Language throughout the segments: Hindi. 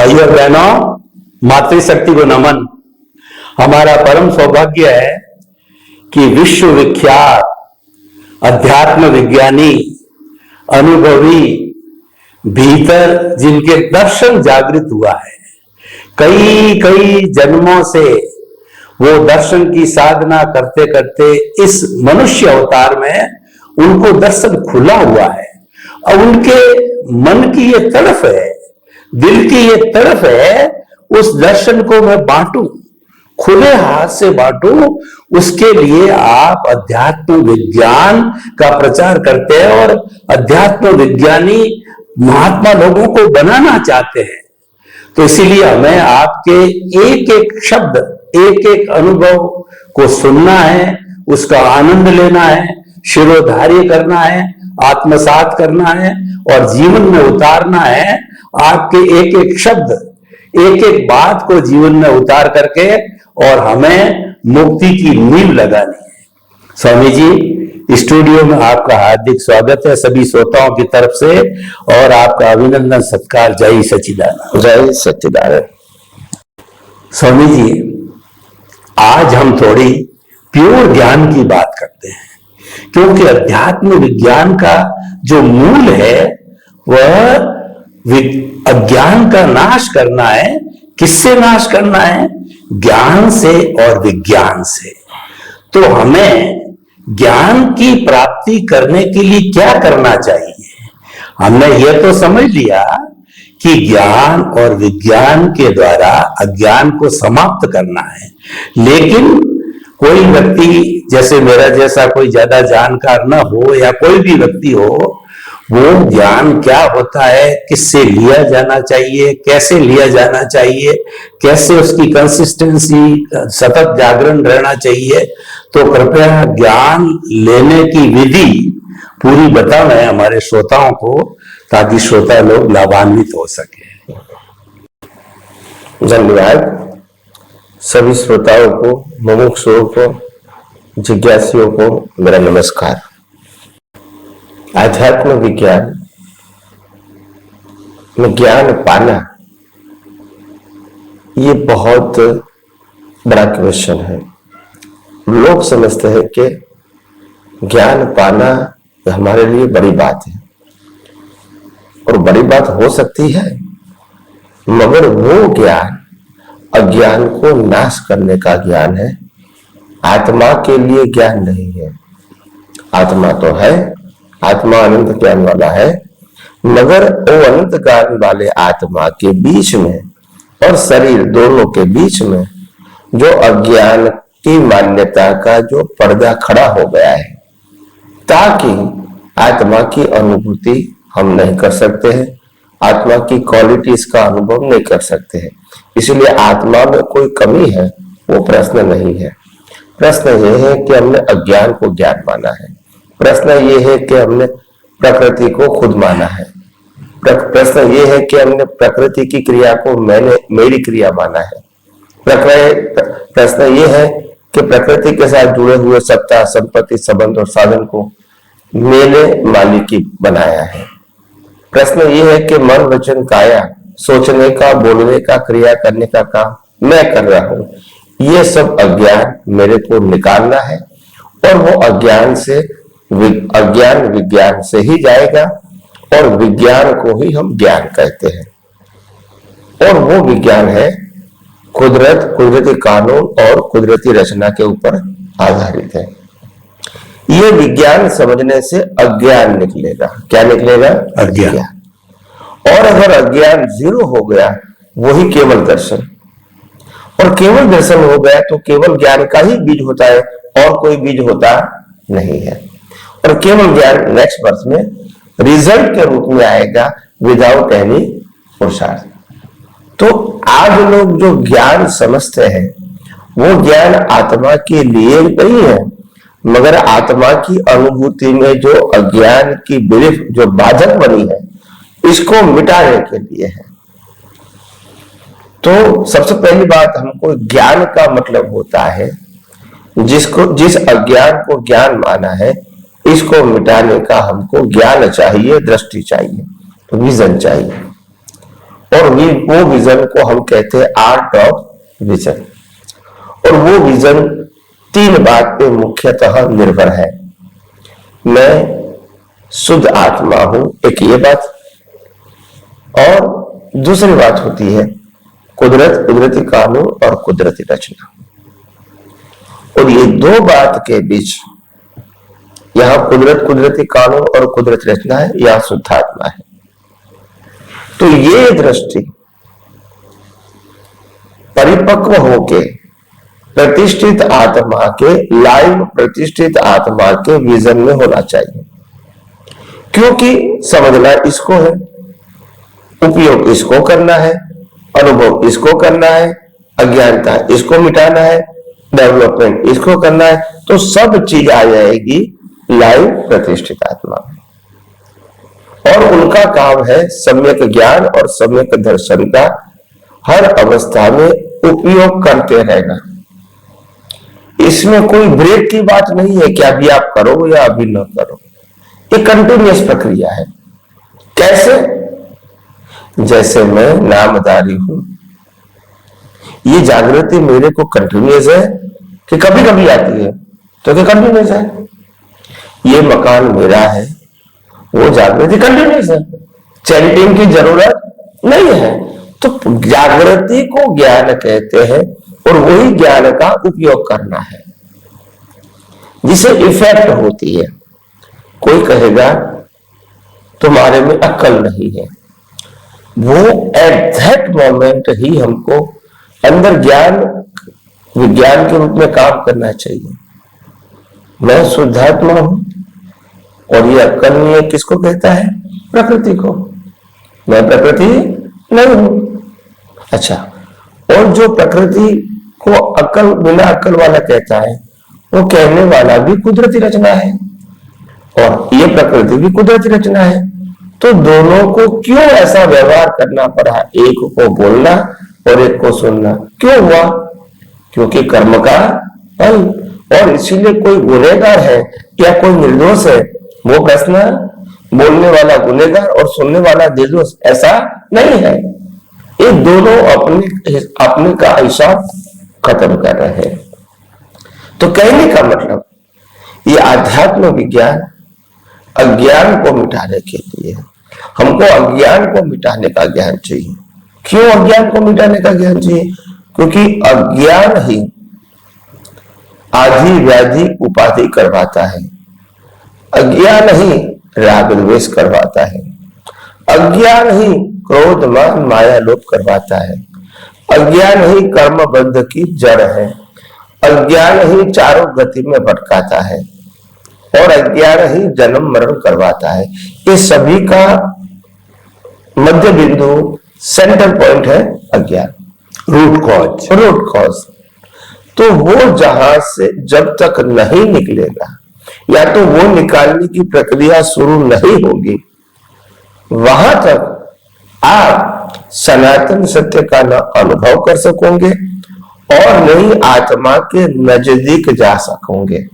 भाइयों और बहनों, मातृशक्ति को नमन। हमारा परम सौभाग्य है कि विश्व विख्यात अध्यात्म विज्ञानी, अनुभवी, भीतर जिनके दर्शन जागृत हुआ है, कई कई जन्मों से वो दर्शन की साधना करते करते इस मनुष्य अवतार में उनको दर्शन खुला हुआ है। अब उनके मन की ये तड़फ है, दिल की ये तड़फ है, उस दर्शन को मैं बांटूं, खुले हाथ से बांटूं। उसके लिए आप अध्यात्म विज्ञान का प्रचार करते हैं और अध्यात्म विज्ञानी महात्मा लोगों को बनाना चाहते हैं। तो इसीलिए हमें आपके एक एक शब्द, एक एक अनुभव को सुनना है, उसका आनंद लेना है, शिरोधार्य करना है, आत्मसात करना है और जीवन में उतारना है। आपके एक एक शब्द, एक एक बात को जीवन में उतार करके और हमें मुक्ति की नींव लगानी है। स्वामी जी, स्टूडियो में आपका हार्दिक स्वागत है सभी श्रोताओं की तरफ से और आपका अभिनंदन सत्कार। जय सच्चिदानंद। जय सच्चिदानंद। स्वामी जी, आज हम थोड़ी प्योर ज्ञान की बात करते हैं, क्योंकि अध्यात्म विज्ञान का जो मूल है वह अज्ञान का नाश करना है। किससे नाश करना है? ज्ञान से और विज्ञान से। तो हमें ज्ञान की प्राप्ति करने के लिए क्या करना चाहिए? हमने यह तो समझ लिया कि ज्ञान और विज्ञान के द्वारा अज्ञान को समाप्त करना है, लेकिन कोई व्यक्ति, जैसे मेरा जैसा कोई ज्यादा जानकार न हो या कोई भी व्यक्ति हो, वो ज्ञान क्या होता है, किससे लिया जाना चाहिए, कैसे लिया जाना चाहिए, कैसे उसकी कंसिस्टेंसी, सतत जागरण रहना चाहिए, तो कृपया ज्ञान लेने की विधि पूरी बताएं हमारे श्रोताओं को, ताकि श्रोता लोग लाभान्वित हो सके। धन्यवाद। सभी श्रोताओं को, मुमुक्षुओं को, जिज्ञासियों को मेरा नमस्कार। आध्यात्म विज्ञान में ज्ञान पाना ये बहुत बड़ा क्वेश्चन है। लोग समझते हैं कि ज्ञान पाना हमारे लिए बड़ी बात है, और बड़ी बात हो सकती है, मगर वो ज्ञान अज्ञान को नाश करने का ज्ञान है, आत्मा के लिए ज्ञान नहीं है। आत्मा तो है, आत्मा अनंत ज्ञान वाला है, मगर वो अनंत ज्ञान वाले आत्मा के बीच में और शरीर दोनों के बीच में जो अज्ञान की मान्यता का जो पर्दा खड़ा हो गया है, ताकि आत्मा की अनुभूति हम नहीं कर सकते हैं, आत्मा की क्वालिटीज का अनुभव नहीं कर सकते हैं। इसलिए आत्मा में कोई कमी है वो प्रश्न नहीं है। प्रश्न ये है कि हमने अज्ञान को ज्ञान माना है। प्रश्न ये है कि हमने प्रकृति को खुद माना है। प्रश्न ये है कि हमने प्रकृति की क्रिया को मेरी क्रिया माना है। प्रश्न ये है कि प्रकृति के साथ जुड़े हुए सत्ता, संपत्ति, संबंध और साधन को मैंने मालिकी बनाया है। प्रश्न ये है कि मन, वचन, काया, सोचने का, बोलने का, क्रिया करने का काम मैं कर रहा हूं। ये सब अज्ञान मेरे को निकालना है, और वो अज्ञान विज्ञान से ही जाएगा, और विज्ञान को ही हम ज्ञान कहते हैं। और वो विज्ञान है कुदरत, कुदरती कानून और कुदरती रचना के ऊपर आधारित है। ये विज्ञान समझने से अज्ञान निकलेगा। क्या निकलेगा? अज्ञान। और अगर अज्ञान जीरो हो गया, वही केवल दर्शन, और केवल दर्शन हो गया तो केवल ज्ञान का ही बीज होता है, और कोई बीज होता नहीं है। और केवल ज्ञान नेक्स्ट वर्ष में रिजल्ट के रूप में आएगा, विदाउट एनी पुरुषार्थ। तो आज लोग जो ज्ञान समझते हैं वो ज्ञान आत्मा के लिए नहीं है, मगर आत्मा की अनुभूति में जो अज्ञान की बिलीफ जो बाधक बनी है, इसको मिटाने के लिए है। तो सबसे पहली बात, हमको ज्ञान का मतलब होता है जिस अज्ञान को ज्ञान माना है, इसको मिटाने का हमको ज्ञान चाहिए, दृष्टि चाहिए, विजन चाहिए। और वो विजन को हम कहते हैं आर्ट ऑफ विजन। और वो विजन 3 बात पे मुख्यतः निर्भर है। मैं शुद्ध आत्मा हूं, एक ये बात, और दूसरी बात होती है कुदरत, कुदरती कानून और कुदरती रचना। और ये 2 बात के बीच यहां कुदरत, कुदरती कानून और कुदरती रचना है, यहां शुद्धात्मा है। तो ये दृष्टि परिपक्व होके प्रतिष्ठित आत्मा के, लाइव प्रतिष्ठित आत्मा के विजन में होना चाहिए, क्योंकि समझना इसको है, उपयोग इसको करना है, अनुभव इसको करना है, अज्ञानता इसको मिटाना है, डेवलपमेंट इसको करना है। तो सब चीज आ जाएगी लाइव प्रतिष्ठित आत्मा में। और उनका काम है सम्यक ज्ञान और सम्यक दर्शन का हर अवस्था में उपयोग करते रहना। इसमें कोई ब्रेक की बात नहीं है कि अभी आप करो या अभी न करो, ये कंटिन्यूअस प्रक्रिया है। कैसे? जैसे मैं नामधारी हूं, ये जागृति मेरे को कंटिन्यूअस है कि कभी कभी आती है, तो क्या कंटिन्यूअस है? ये मकान मेरा है, वो जागृति कंटिन्यूअस है, चैरिटिंग की जरूरत नहीं है। तो जागृति को ज्ञान कहते हैं और वही ज्ञान का उपयोग करना है जिसे इफेक्ट होती है। कोई कहेगा तुम्हारे में अक्ल नहीं है, वो एट दैट मोमेंट ही हमको अंदर ज्ञान विज्ञान के रूप में काम करना चाहिए। मैं शुद्धात्मा हूं और ये अक्ल नहीं है, किसको कहता है? प्रकृति को। मैं प्रकृति नहीं हूं। अच्छा, और जो प्रकृति को अक्ल, बिना अक्ल वाला कहता है, वो कहने वाला भी कुदरती रचना है और ये प्रकृति भी कुदरती रचना है। तो दोनों को क्यों ऐसा व्यवहार करना पड़ा? एक को बोलना और एक को सुनना क्यों हुआ? क्योंकि कर्म का फल। और इसीलिए कोई गुनहगार है या कोई निर्दोष है, वो प्रश्न बोलने वाला गुनहगार और सुनने वाला निर्दोष ऐसा नहीं है। ये दोनों अपने का हिसाब खत्म कर रहे हैं। तो कहने का मतलब ये आध्यात्म विज्ञान अज्ञान को मिटाने के लिए, हमको अज्ञान को मिटाने का ज्ञान चाहिए। क्यों अज्ञान को मिटाने का ज्ञान चाहिए? क्योंकि अज्ञान ही आदि व्याधि उपाधि करवाता है, अज्ञान ही राग द्वेष करवाता है, अज्ञान ही क्रोध मान माया लोभ करवाता है, अज्ञान ही कर्म बंध की जड़ है, अज्ञान ही चारों गति में भटकाता है और अज्ञान ही जन्म मरण करवाता है। ये सभी का मध्य बिंदु, सेंटर पॉइंट है अज्ञान, रूट कॉज। तो वो जहां से जब तक नहीं निकलेगा, या तो वो निकालने की प्रक्रिया शुरू नहीं होगी, वहां तक आप सनातन सत्य का न अनुभव कर सकोगे और नहीं आत्मा के नजदीक जा सकोगे।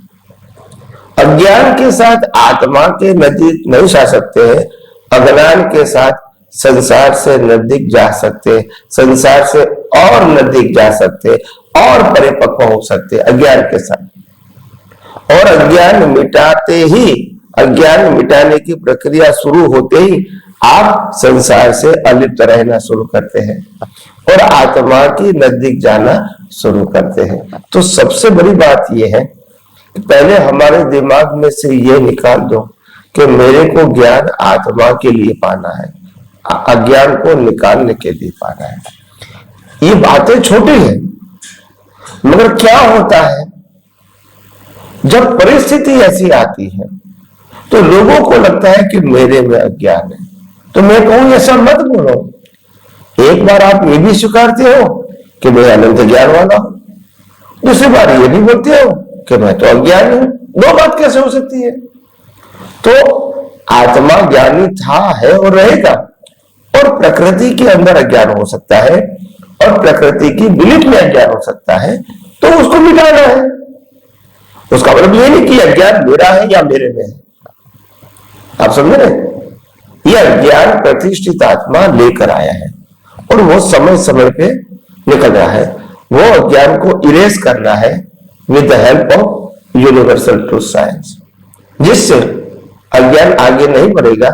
अज्ञान के साथ आत्मा के नजदीक नहीं जा सकते हैं, अज्ञान के साथ संसार से नजदीक जा सकते, संसार से और नजदीक जा सकते और परिपक्व हो सकते अज्ञान के साथ। और अज्ञान मिटाते ही, अज्ञान मिटाने की प्रक्रिया शुरू होते ही आप संसार से अलिप्त रहना शुरू करते हैं और आत्मा की नजदीक जाना शुरू करते हैं। तो सबसे बड़ी बात यह है कि पहले हमारे दिमाग में से ये निकाल दो कि मेरे को ज्ञान आत्मा के लिए पाना है, अज्ञान को निकालने के लिए पाना है। ये बातें छोटी है, मगर क्या होता है जब परिस्थिति ऐसी आती है तो लोगों को लगता है कि मेरे में अज्ञान है। तो मैं कहूं ऐसा मत बोलो। एक बार आप ये भी स्वीकारते हो कि मैं अनंत ज्ञान वाला हूं, दूसरी बार ये भी बोलते हो कि मैं तो अज्ञानी हूं। दो बात कैसे हो सकती है? तो आत्मा ज्ञानी था, है और रहेगा, और प्रकृति के अंदर अज्ञान हो सकता है और प्रकृति की बिलीफ में अज्ञान हो सकता है, तो उसको मिटाना है। उसका मतलब ये नहीं कि अज्ञान मेरा है या मेरे में है। आप समझ रहे? ये अज्ञान प्रतिष्ठित आत्मा लेकर आया है और वो समय समय पे निकल रहा है। वो अज्ञान को इरेज करना है with the help of universal truth science, जिससे अज्ञान आगे नहीं बढ़ेगा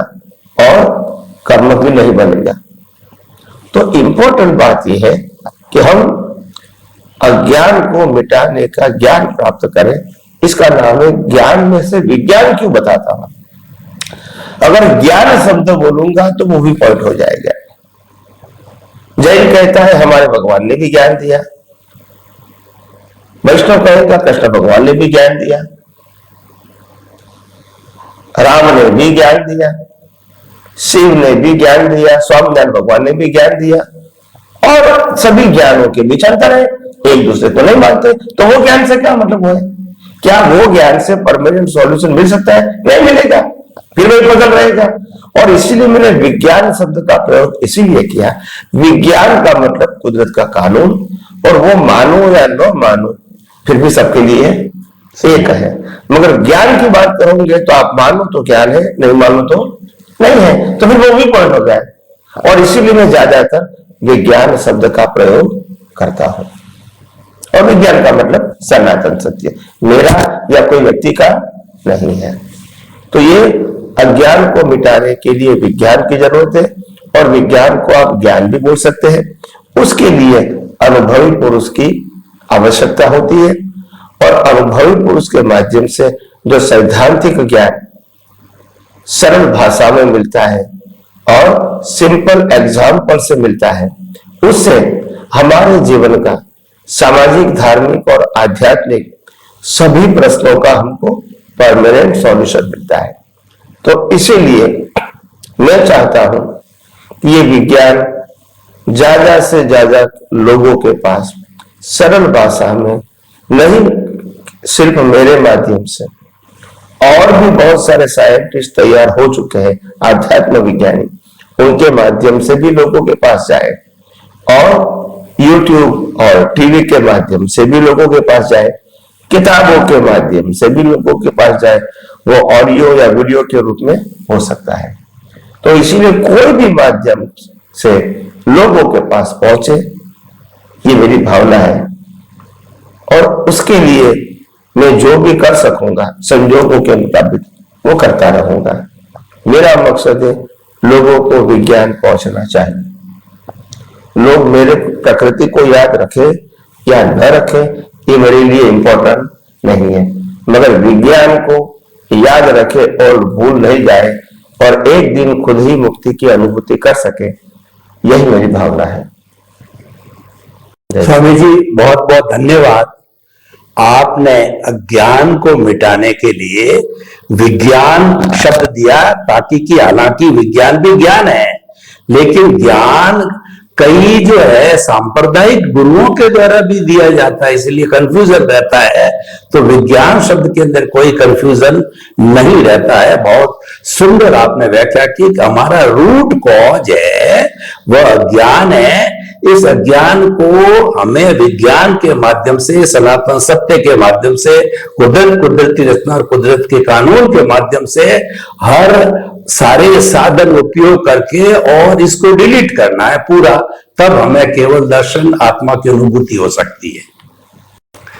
और कर्म भी नहीं बनेगा। तो इंपॉर्टेंट बात यह है कि हम अज्ञान को मिटाने का ज्ञान प्राप्त करें। इसका नाम है ज्ञान में से विज्ञान क्यों बताता हूं। अगर ज्ञान शब्द बोलूंगा तो वो भी पॉइंट हो जाएगा। जैन कहता है हमारे भगवान ने भी ज्ञान दिया, वैष्णव कहेगा कृष्ण भगवान ने भी ज्ञान दिया, राम ने भी ज्ञान दिया, शिव ने भी ज्ञान दिया, स्वामीनारायण भगवान ने भी ज्ञान दिया, और सभी ज्ञानों के बीच अंतर है, एक दूसरे को नहीं मानते। तो वो ज्ञान से क्या मतलब है? क्या वो ज्ञान से परमानेंट सॉल्यूशन मिल सकता है? नहीं मिलेगा, फिर वही पजल रहेगा। और इसीलिए मैंने विज्ञान शब्द का प्रयोग इसीलिए किया। विज्ञान का मतलब कुदरत का कानून, और वो मानो या न मानो फिर भी सबके लिए एक है। मगर ज्ञान की बात करोगे तो आप मानो तो ज्ञान है, नहीं मानो तो नहीं है, तो फिर वो भी पॉइंट हो जाए। और इसीलिए मैं ज्यादातर विज्ञान शब्द का प्रयोग करता हूं। और विज्ञान का मतलब सनातन सत्य, मेरा या कोई व्यक्ति का नहीं है। तो ये अज्ञान को मिटाने के लिए विज्ञान की जरूरत है, और विज्ञान को आप ज्ञान भी बोल सकते हैं। उसके लिए अनुभवी पुरुष की आवश्यकता होती है, और अनुभवी पुरुष के माध्यम से जो सैद्धांतिक ज्ञान सरल भाषा में मिलता है और सिंपल एग्जाम्पल से मिलता है, उससे हमारे जीवन का सामाजिक, धार्मिक और आध्यात्मिक सभी प्रश्नों का हमको परमानेंट सॉल्यूशन मिलता है। तो इसीलिए मैं चाहता हूं कि ये विज्ञान ज्यादा से ज्यादा लोगों के पास सरल भाषा में, नहीं सिर्फ मेरे माध्यम से, और भी बहुत सारे साइंटिस्ट तैयार हो चुके हैं, आध्यात्म विज्ञानी, उनके माध्यम से भी लोगों के पास जाए, और YouTube और टीवी के माध्यम से भी लोगों के पास जाए, किताबों के माध्यम से भी लोगों के पास जाए। वो ऑडियो या वीडियो के रूप में हो सकता है। तो इसीलिए कोई भी माध्यम से लोगों के पास पहुंचे, ये मेरी भावना है। और उसके लिए मैं जो भी कर सकूंगा संजोगों के मुताबिक वो करता रहूंगा। मेरा मकसद है लोगों को विज्ञान पहुंचना चाहिए। लोग मेरे प्रकृति को याद रखे या न रखे, ये मेरे लिए इंपॉर्टेंट नहीं है, मगर विज्ञान को याद रखे और भूल नहीं जाए, और एक दिन खुद ही मुक्ति की अनुभूति कर सके, यही मेरी भावना है। स्वामी जी बहुत बहुत धन्यवाद। आपने अज्ञान को मिटाने के लिए विज्ञान शब्द दिया, ताकि कि हालांकि विज्ञान भी ज्ञान है, लेकिन ज्ञान कई जो है सांप्रदायिक गुरुओं के द्वारा भी दिया जाता है, इसलिए कंफ्यूजन रहता है। तो विज्ञान शब्द के अंदर कोई कंफ्यूजन नहीं रहता है। बहुत सुंदर आपने व्याख्या की कि हमारा रूट कॉज है वह अज्ञान है। इस अज्ञान को हमें विज्ञान के माध्यम से, सनातन सत्य के माध्यम से, कुदरत की रचना और कुदरत के कानून के माध्यम से हर सारे साधन उपयोग करके और इसको डिलीट करना है पूरा, तब हमें केवल दर्शन, आत्मा की अनुभूति हो सकती है।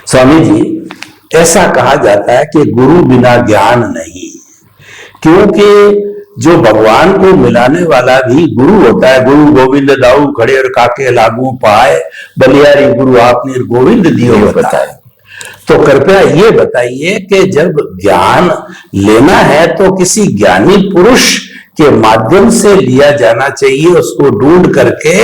स्वामी जी, ऐसा कहा जाता है कि गुरु बिना ज्ञान नहीं, क्योंकि जो भगवान को मिलाने वाला भी गुरु होता है। गुरु गोविंद दाऊ खड़े और काके लागू पाए, बलियारी गुरु आपने गोविंद दियो बताए। तो कृपया ये बताइए कि जब ज्ञान लेना है तो किसी ज्ञानी पुरुष के माध्यम से लिया जाना चाहिए, उसको ढूंढ करके,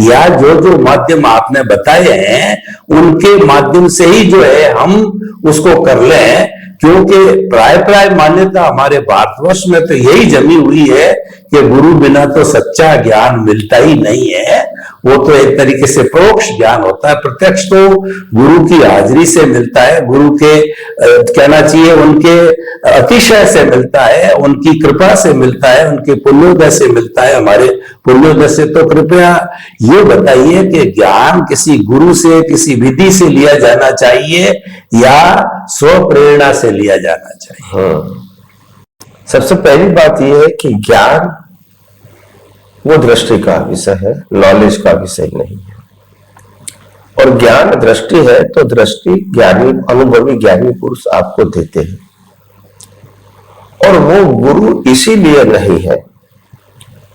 या जो जो माध्यम आपने बताए हैं उनके माध्यम से ही जो है हम उसको कर लें? क्योंकि प्राय मान्यता हमारे भारतवर्ष में तो यही जमी हुई है कि गुरु बिना तो सच्चा ज्ञान मिलता ही नहीं है। वो तो एक तरीके से परोक्ष ज्ञान होता है, प्रत्यक्ष तो गुरु की हाजिरी से मिलता है, गुरु के कहना चाहिए उनके अतिशय से मिलता है, उनकी कृपा से मिलता है, उनके पुण्योदय से मिलता है, हमारे पुण्योदय से। तो कृपया ये बताइए कि ज्ञान किसी गुरु से, किसी विधि से लिया जाना चाहिए या स्व प्रेरणा से लिया जाना चाहिए? सबसे पहली बात यह है कि ज्ञान वो दृष्टि का विषय है, नॉलेज का विषय नहीं है। और ज्ञान दृष्टि है तो दृष्टि ज्ञानी, अनुभवी ज्ञानी पुरुष आपको देते हैं। और वो गुरु इसीलिए नहीं है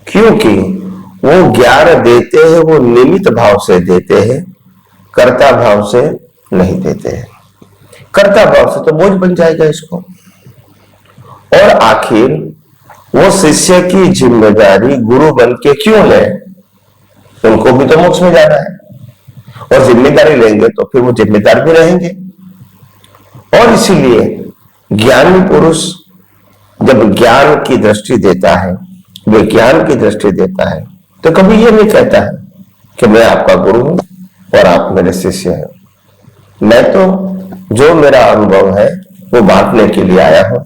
क्योंकि वो ज्ञान देते हैं, वो निमित्त भाव से देते हैं, कर्ता भाव से नहीं देते हैं। कर्ता भाव से तो बोझ बन जाएगा इसको। और आखिर वो शिष्य की जिम्मेदारी गुरु बन के क्यों ले? उनको भी तो मोक्ष में जाना है, और जिम्मेदारी लेंगे तो फिर वो जिम्मेदार भी रहेंगे। और इसीलिए ज्ञानी पुरुष जब ज्ञान की दृष्टि देता है, विज्ञान की दृष्टि देता है, तो कभी ये नहीं कहता है कि मैं आपका गुरु हूं और आप मेरे शिष्य हैं। मैं तो जो मेरा अनुभव है वो बांटने के लिए आया हूं।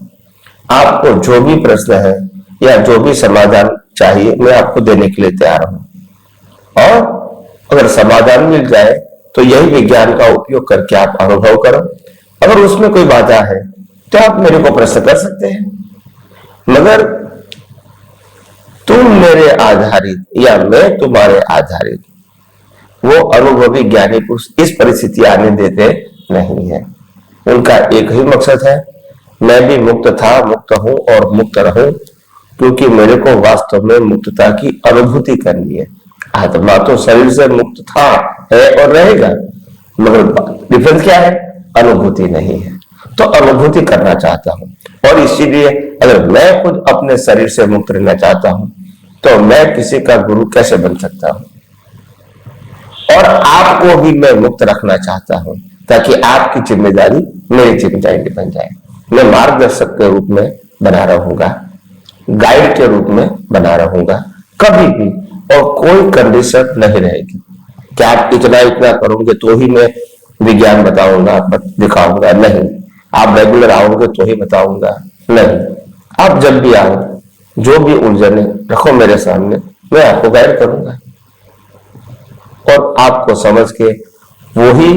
आपको जो भी प्रश्न है या जो भी समाधान चाहिए मैं आपको देने के लिए तैयार हूं। और अगर समाधान मिल जाए तो यही विज्ञान का उपयोग करके आप अनुभव करो। अगर उसमें कोई बाधा है तो आप मेरे को प्रश्न कर सकते हैं, मगर तुम मेरे आधारित या मैं तुम्हारे आधारित वो अनुभवी ज्ञानी पुरुष इस परिस्थिति आने देते नहीं है। उनका एक ही मकसद है, मैं भी मुक्त था, मुक्त हूं और मुक्त रहूं, क्योंकि मेरे को वास्तव में मुक्तता की अनुभूति करनी है। आत्मा तो शरीर से मुक्त था, है और रहेगा, मगर डिफरेंस क्या है? अनुभूति नहीं है। तो अनुभूति करना चाहता हूं, और इसीलिए अगर मैं खुद अपने शरीर से मुक्त रहना चाहता हूं तो मैं किसी का गुरु कैसे बन सकता हूं? और आपको भी मैं मुक्त रखना चाहता हूं ताकि आपकी जिम्मेदारी मेरी जिम्मेदारी बन जाए। मैं मार्गदर्शक के रूप में बना रहूंगा, गाइड के रूप में बना रहूंगा कभी भी, और कोई कंडीशन नहीं रहेगी कि आप इतना इतना करोगे तो ही मैं विज्ञान बताऊंगा, दिखाऊंगा, नहीं। आप रेगुलर आओगे तो ही बताऊंगा, नहीं। आप जब भी आओ, जो भी उलझने रखो मेरे सामने, मैं आपको गाइड करूंगा। और आपको समझ के वही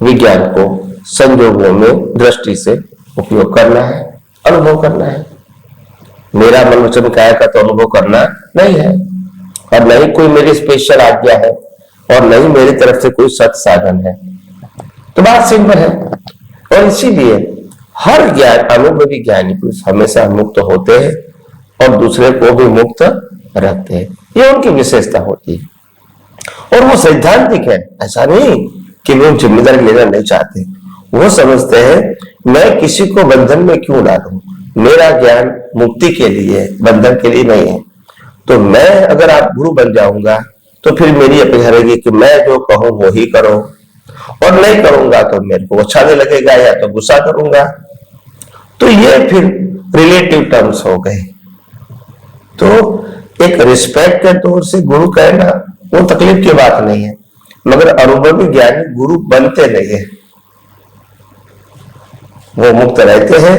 विज्ञान को संजोगों में दृष्टि से उपयोग करना है, अनुभव करना है। मेरा मन वचन काया का तो अनुभव करना नहीं है, और नहीं कोई मेरी स्पेशल आज्ञा है, और नहीं मेरी तरफ से कोई सत साधन है। तो बात सिंपल है। और इसीलिए हर ज्ञान अनुभवी ज्ञानी पुरुष हमेशा मुक्त होते हैं और दूसरे को भी मुक्त रखते हैं। ये उनकी विशेषता होती है, और वो सैद्धांतिक है। ऐसा नहीं कि वो जिम्मेदारी लेना नहीं चाहते। वो समझते हैं मैं किसी को बंधन में क्यों डालूं, मेरा ज्ञान मुक्ति के लिए, बंधन के लिए नहीं है। तो मैं अगर आप गुरु बन जाऊंगा तो फिर मेरी अपेक्षा रहेगी कि मैं जो कहूं वो ही करो, और नहीं करूंगा तो मेरे को अच्छा नहीं लगेगा या तो गुस्सा करूंगा। तो ये फिर रिलेटिव टर्म्स हो गए। तो एक रिस्पेक्ट के तौर से गुरु कहना वो तकलीफ की बात नहीं है, मगर अनुभवी ज्ञानी गुरु बनते नहीं है। वो मुक्त रहते हैं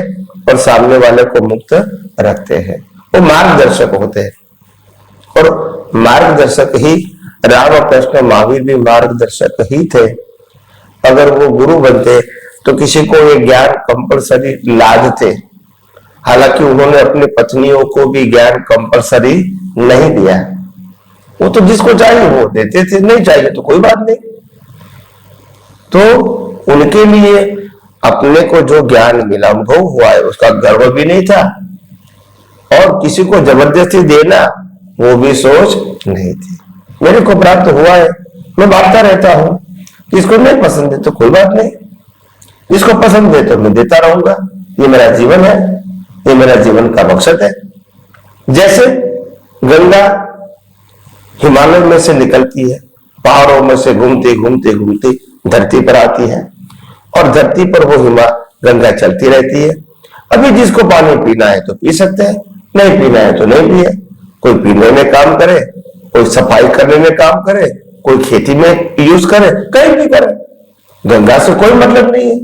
और सामने वाले को मुक्त रखते हैं। वो मार्गदर्शक होते हैं, और मार्गदर्शक ही रामकृष्ण महावीर भी मार्गदर्शक ही थे। अगर वो गुरु बनते तो किसी को ये ज्ञान कंपलसरी लादते। हालांकि उन्होंने अपनी पत्नियों को भी ज्ञान कंपलसरी नहीं दिया। वो तो जिसको चाहिए वो देते थे, नहीं चाहिए तो कोई बात नहीं। तो उनके लिए अपने को जो ज्ञान मिला, अनुभव हुआ है, उसका गर्व भी नहीं था, और किसी को जबरदस्ती देना वो भी सोच नहीं थी। मेरे को प्राप्त हुआ है, मैं बांटता रहता हूं। जिसको नहीं पसंद है तो कोई बात नहीं, जिसको पसंद है तो मैं देता रहूंगा। ये मेरा जीवन है, ये मेरा जीवन का मकसद है। जैसे गंगा हिमालय में से निकलती है, पहाड़ों में से घूमते घूमते घूमते धरती पर आती है, और धरती पर वो गंगा चलती रहती है। अभी जिसको पानी पीना है तो पी सकते हैं, नहीं पीना है तो नहीं पिए। कोई पीने में काम करे, कोई सफाई करने में काम करे, कोई खेती में यूज करे, कहीं भी करे, गंगा से कोई मतलब नहीं है।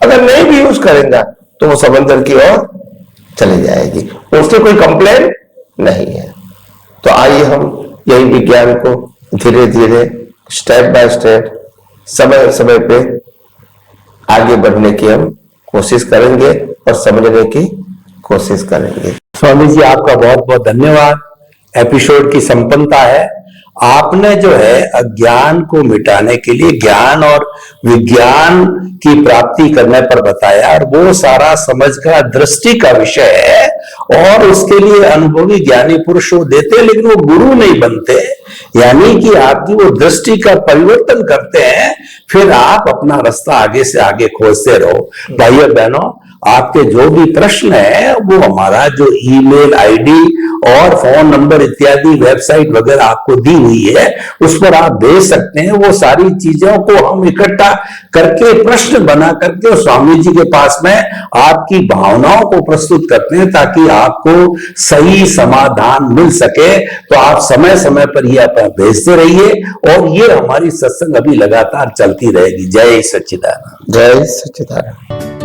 अगर नहीं भी यूज करेगा तो वो समंदर की ओर चली जाएगी, उससे कोई कंप्लेन नहीं है। तो आइए हम यही विज्ञान को धीरे धीरे, स्टेप बाय स्टेप, समय समय पे आगे बढ़ने की हम कोशिश करेंगे और समझने की कोशिश करेंगे। स्वामी जी, आपका बहुत बहुत धन्यवाद। एपिसोड की संपन्नता है। आपने जो है अज्ञान को मिटाने के लिए ज्ञान और विज्ञान की प्राप्ति करने पर बताया, और वो सारा समझ का दृष्टि का विषय है, और उसके लिए अनुभवी ज्ञानी पुरुष वो देते, लेकिन वो गुरु नहीं बनते। यानी कि आपकी वो दृष्टि का परिवर्तन करते हैं, फिर आप अपना रास्ता आगे से आगे खोजते रहो। भाइयों बहनों, आपके जो भी प्रश्न है वो हमारा जो ईमेल आईडी और फोन नंबर इत्यादि वेबसाइट वगैरह आपको दी हुई है, उस पर आप भेज सकते हैं। वो सारी चीजों को हम इकट्ठा करके प्रश्न बना करके स्वामी जी के पास में आपकी भावनाओं को प्रस्तुत करते हैं, ताकि आपको सही समाधान मिल सके। तो आप समय समय पर ये अपना भेजते रहिए, और ये हमारी सत्संग अभी लगातार चलती रहेगी। जय सच्चिदानंद। जय सच्चिदानंद।